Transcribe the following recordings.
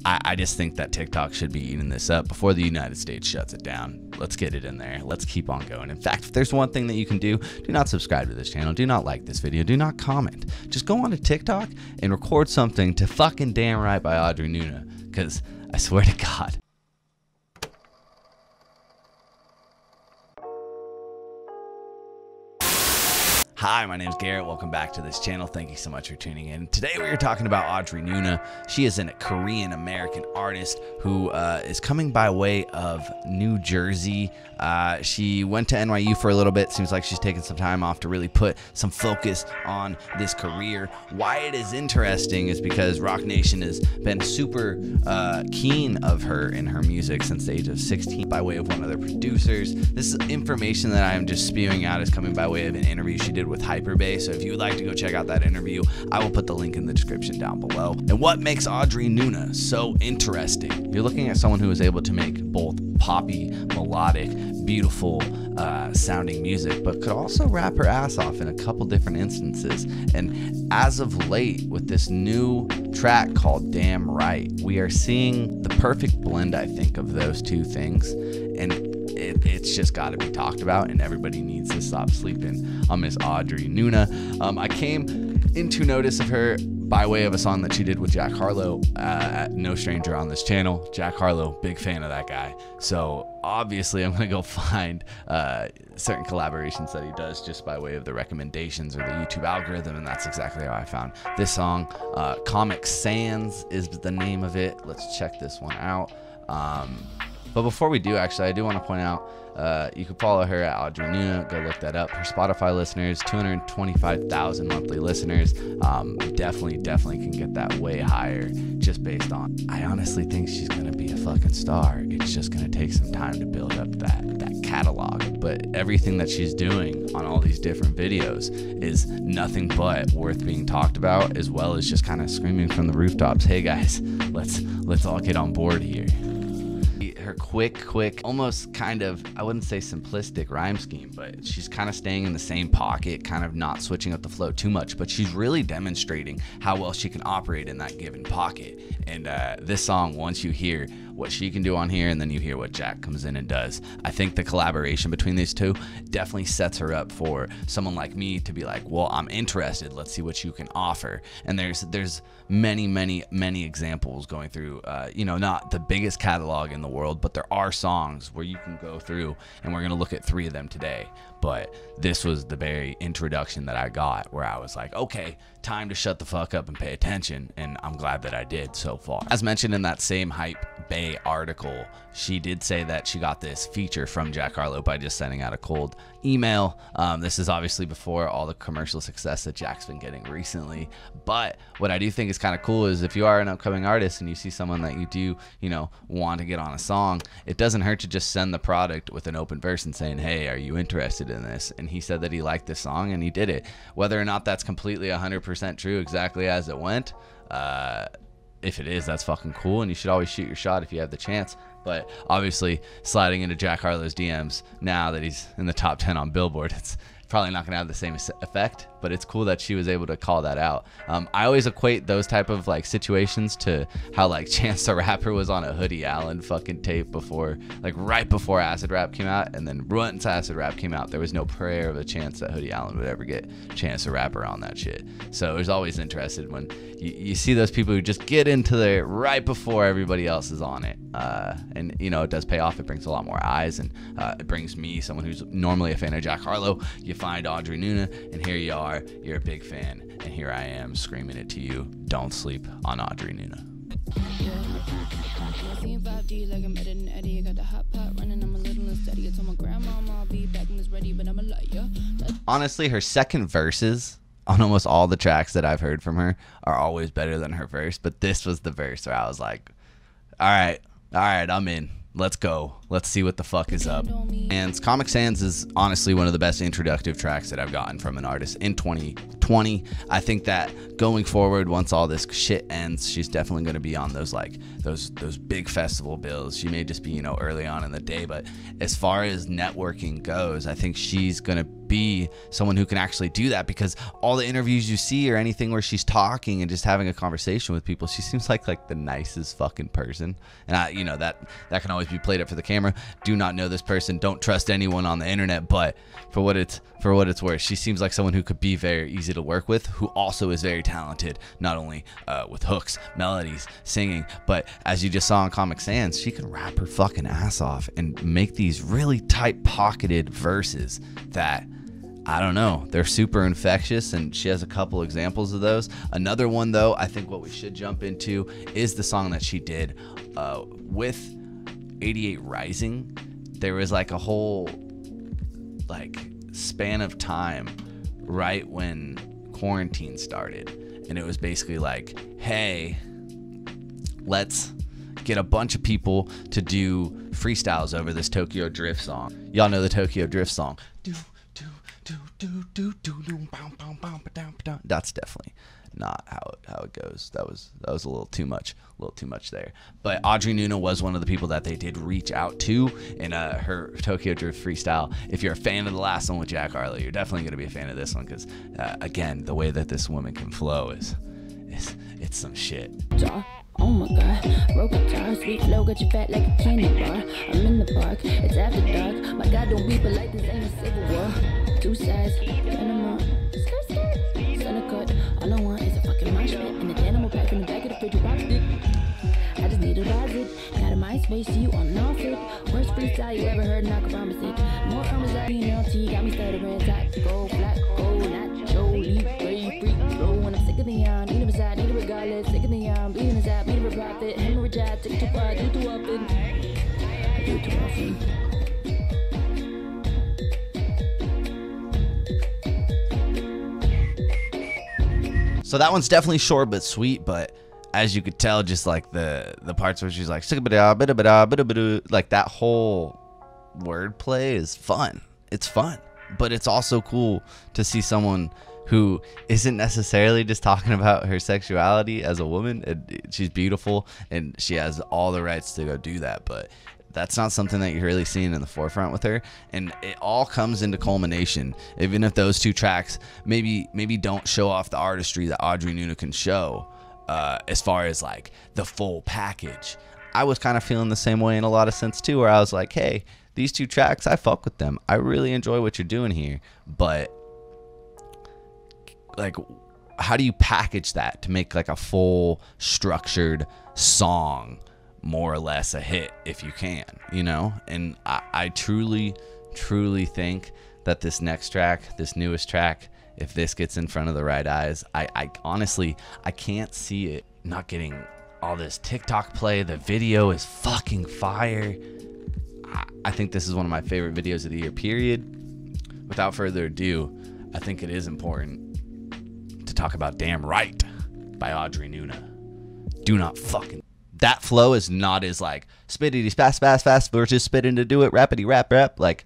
I just think that TikTok should be eating this up before the United States shuts it down. Let's get it in there. Let's keep on going. In fact, if there's one thing that you can do not subscribe to this channel. Do not like this video. Do not comment. Just go on to TikTok and record something to fucking Damn Right by Audrey Nuna. Because I swear to God. Hi, my name is Garrett. Welcome back to this channel. Thank you so much for tuning in. Today we are talking about Audrey Nuna. She is a Korean-American artist who is coming by way of New Jersey. She went to NYU for a little bit. Seems like she's taking some time off to really put some focus on this career. Why it is interesting is because Rock Nation has been super keen of her and her music since the age of 16 by way of one of their producers. This information that I am just spewing out is coming by way of an interview she did with HypeBae. So if you would like to go check out that interview, I will put the link in the description down below. And what makes Audrey Nuna so interesting? You're looking at someone who is able to make both poppy, melodic, beautiful sounding music, but could also rap her ass off in a couple different instances. And as of late, with this new track called Damn Right, we are seeing the perfect blend, I think, of those two things. And it's just got to be talked about, and everybody needs to stop sleeping on Miss Audrey Nuna. I came into notice of her by way of a song that she did with Jack Harlow, no stranger on this channel. Jack Harlow, big fan of that guy. So obviously I'm gonna go find certain collaborations that he does just by way of the recommendations or the YouTube algorithm, and that's exactly how I found this song. Comic Sans is the name of it. Let's check this one out. But before we do, actually, I do want to point out, you can follow her at Audrey Nuna. Go look that up. Her Spotify listeners, 225,000 monthly listeners. Definitely can get that way higher just based on. I honestly think she's going to be a fucking star. It's just going to take some time to build up that catalog. But everything that she's doing on all these different videos is nothing but worth being talked about, as well as just kind of screaming from the rooftops, hey guys, let's all get on board here. Her quick, almost kind of, I wouldn't say simplistic rhyme scheme, but she's kind of staying in the same pocket, kind of not switching up the flow too much, but she's really demonstrating how well she can operate in that given pocket. And this song, once you hear what she can do on here and then you hear what Jack comes in and does, I think the collaboration between these two definitely sets her up for someone like me to be like, well, I'm interested, let's see what you can offer. And there's many examples going through, you know, not the biggest catalog in the world, but there are songs where you can go through, and we're gonna look at 3 of them today. But this was the very introduction that I got where I was like, okay, time to shut the fuck up and pay attention, and I'm glad that I did so far. As mentioned in that same HypeBae article, she did say that she got this feature from Jack Harlow by just sending out a cold email. This is obviously before all the commercial success that Jack's been getting recently. But what I do think is kind of cool is if you are an upcoming artist and you see someone that you do, you know, want to get on a song, it doesn't hurt to just send the product with an open verse and saying, hey, are you interested in this? And he said that he liked this song and he did it. Whether or not that's completely 100% true exactly as it went, if it is, that's fucking cool, and you should always shoot your shot if you have the chance. But obviously, sliding into Jack Harlow's DMs now that he's in the top 10 on Billboard, it's probably not gonna have the same effect, but it's cool that she was able to call that out. I always equate those type of like situations to how like Chance the Rapper was on a Hoodie Allen fucking tape before, like right before Acid Rap came out, and then once Acid Rap came out, there was no prayer of a chance that Hoodie Allen would ever get Chance the Rapper on that shit. So it was always interested when you see those people who just get into there right before everybody else is on it. And you know, it does pay off. It brings a lot more eyes, and it brings me, someone who's normally a fan of Jack Harlow, you find Audrey Nuna, and here you are, you're a big fan, and here I am screaming it to you, don't sleep on Audrey Nuna. Honestly, her second verses on almost all the tracks that I've heard from her are always better than her verse, but this was the verse where I was like, all right, I'm in. Let's go. Let's see what the fuck is up. And Comic Sans is honestly one of the best introductive tracks that I've gotten from an artist in 2020. I think that going forward, once all this shit ends, she's definitely going to be on those like those big festival bills. She may just be, you know, early on in the day, but as far as networking goes, I think she's going to be someone who can actually do that, because all the interviews you see or anything where she's talking and just having a conversation with people, she seems like the nicest fucking person. And you know, that can always be played up for the camera. Do not know this person, don't trust anyone on the internet, but for what it's worth, she seems like someone who could be very easy to work with, who also is very talented, not only with hooks, melodies, singing, but as you just saw in Comic Sans, she can rap her fucking ass off and make these really tight pocketed verses that, I don't know, they're super infectious, and she has a couple examples of those. Another one though, I think what we should jump into is the song that she did with 88 Rising. There was like a whole like span of time right when quarantine started, and it was basically like, hey, let's get a bunch of people to do freestyles over this Tokyo Drift song. Y'all know the Tokyo Drift song. That's definitely not how it goes. That was a little too much there. But Audrey Nuna was one of the people that they did reach out to in her Tokyo Drift freestyle. If you're a fan of the last one with Jack Harlow, you're definitely gonna be a fan of this one, because again, the way that this woman can flow is it's some shit. Oh my god, roll guitar, sweet flow, got you fat like a candy bar. I'm in the park, it's after dark. My god, don't weep, but like this ain't a civil war. Two sides, and I'm on center cut. All I want is a fucking mosh pit and an animal pack in the back of the fridge box dick. I just need to rise it. Got a MySpace, see you on and off it. Worst freestyle you ever heard, knock around music. More conversation, LT, got me stuttering. Tight, go, flat, go, nacho, leap, brave, freak, roll. When I'm sick of the yarn, need a beside, need a regardless. Sick of the yarn, bleeding his out, need a profit. Hemorrhage out, take too far, do too often. I do too often. So that one's definitely short but sweet, but as you could tell, just like the parts where she's like like that whole wordplay is fun. It's fun, but it's also cool to see someone who isn't necessarily just talking about her sexuality as a woman. She's beautiful and she has all the rights to go do that, but that's not something that you're really seeing in the forefront with her. And it all comes into culmination. Even if those two tracks maybe don't show off the artistry that Audrey Nuna can show, as far as like the full package, I was kind of feeling the same way in a lot of sense too, where I was like, hey, these two tracks, I fuck with them. I really enjoy what you're doing here, but like, how do you package that to make like a full structured song, more or less a hit, if you can, you know? And I truly think that this next track, this newest track, if this gets in front of the right eyes, I honestly, I can't see it not getting all this TikTok play. The video is fucking fire. I think this is one of my favorite videos of the year, period. Without further ado, I think it is important to talk about Damn Right by Audrey Nuna. Do not fucking... That flow is not as like spittity fast versus spitting to do it rapidy rap. Like,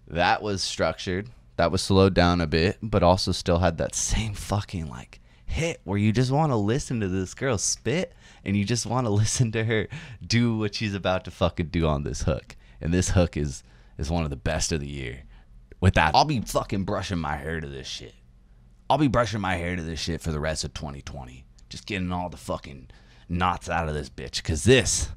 that was structured, that was slowed down a bit, but also still had that same fucking like hit where you just want to listen to this girl spit and you just want to listen to her do what she's about to fucking do on this hook. And this hook is one of the best of the year. With that, I'll be fucking brushing my hair to this shit. I'll be brushing my hair to this shit for the rest of 2020. Just getting all the fucking knots out of this bitch, because this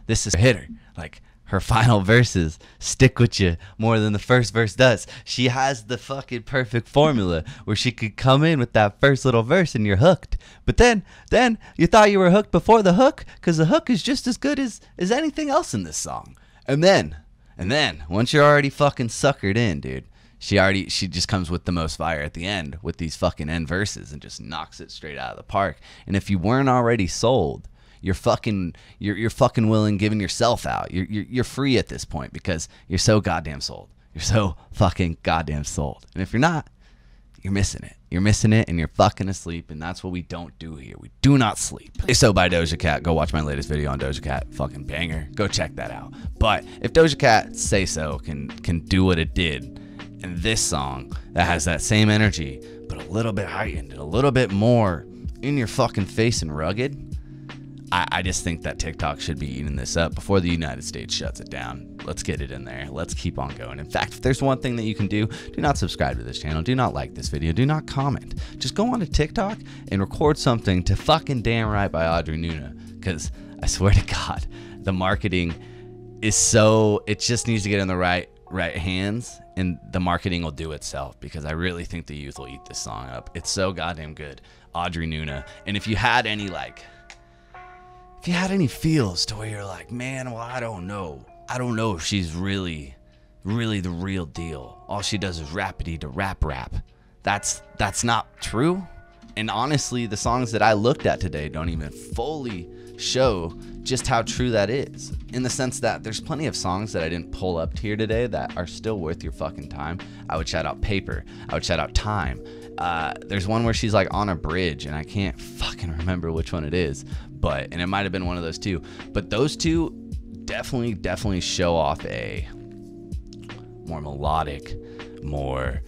is a hitter. Like, her final verses stick with you more than the first verse does. She has the fucking perfect formula where she could come in with that first little verse and you're hooked. But then you thought you were hooked before the hook, because the hook is just as good as anything else in this song. And then once you're already fucking suckered in, dude, she just comes with the most fire at the end with these fucking end verses and just knocks it straight out of the park. And if you weren't already sold, you're fucking willing, giving yourself out. You're free at this point because you're so goddamn sold. You're so fucking goddamn sold. And if you're not, you're missing it. You're missing it and you're fucking asleep, and that's what we don't do here. We do not sleep. Say So by Doja Cat. Go watch my latest video on Doja Cat. Fucking banger. Go check that out. But if Doja Cat Say So can do what it did in this song that has that same energy, but a little bit heightened and a little bit more in your fucking face and rugged, I just think that TikTok should be eating this up before the United States shuts it down. Let's get it in there. Let's keep on going. In fact, if there's one thing that you can do not subscribe to this channel. Do not like this video. Do not comment. Just go on to TikTok and record something to fucking Damn Right by Audrey Nuna. Because I swear to God, the marketing is so, it just needs to get in the right hands, and the marketing will do itself, because I really think the youth will eat this song up. It's so goddamn good. Audrey Nuna. And if you had any feels to where you're like, man, well, I don't know if she's really the real deal. All she does is rappity to rap. That's not true. And honestly, the songs that I looked at today don't even fully show just how true that is, in the sense that there's plenty of songs that I didn't pull up here today that are still worth your fucking time. I would shout out Paper. I would shout out Time. There's one where she's like on a bridge, and I can't fucking remember which one it is, and it might have been one of those two. But those two definitely show off a more melodic, more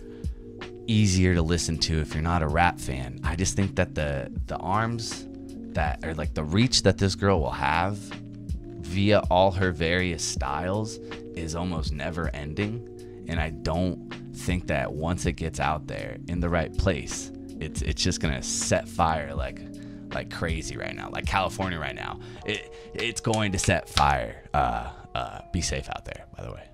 easier to listen to if you're not a rap fan. I just think that the arms that, or like the reach that this girl will have via all her various styles is almost never ending. And I don't think that once it gets out there in the right place, it's just gonna set fire like crazy right now, like California right now. It's going to set fire. Be safe out there, by the way.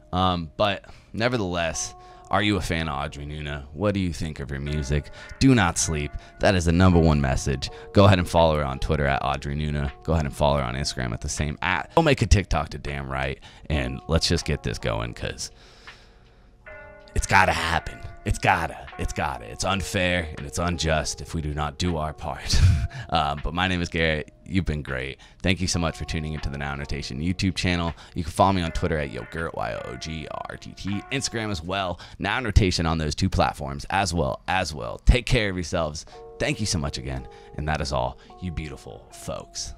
But nevertheless, are you a fan of Audrey Nuna? What do you think of her music? Do not sleep. That is the #1 message. Go ahead and follow her on Twitter at Audrey Nuna. Go ahead and follow her on Instagram at the same @. Go make a TikTok to Damn Right, and let's just get this going, because it's gotta happen. It's gotta. It's unfair and it's unjust if we do not do our part. But my name is Garrett. You've been great. Thank you so much for tuning into the Now Notation YouTube channel. You can follow me on Twitter at YoGarrett, YoGRTT. Instagram as well. Now Notation on those two platforms as well. Take care of yourselves. Thank you so much again. And that is all, you beautiful folks.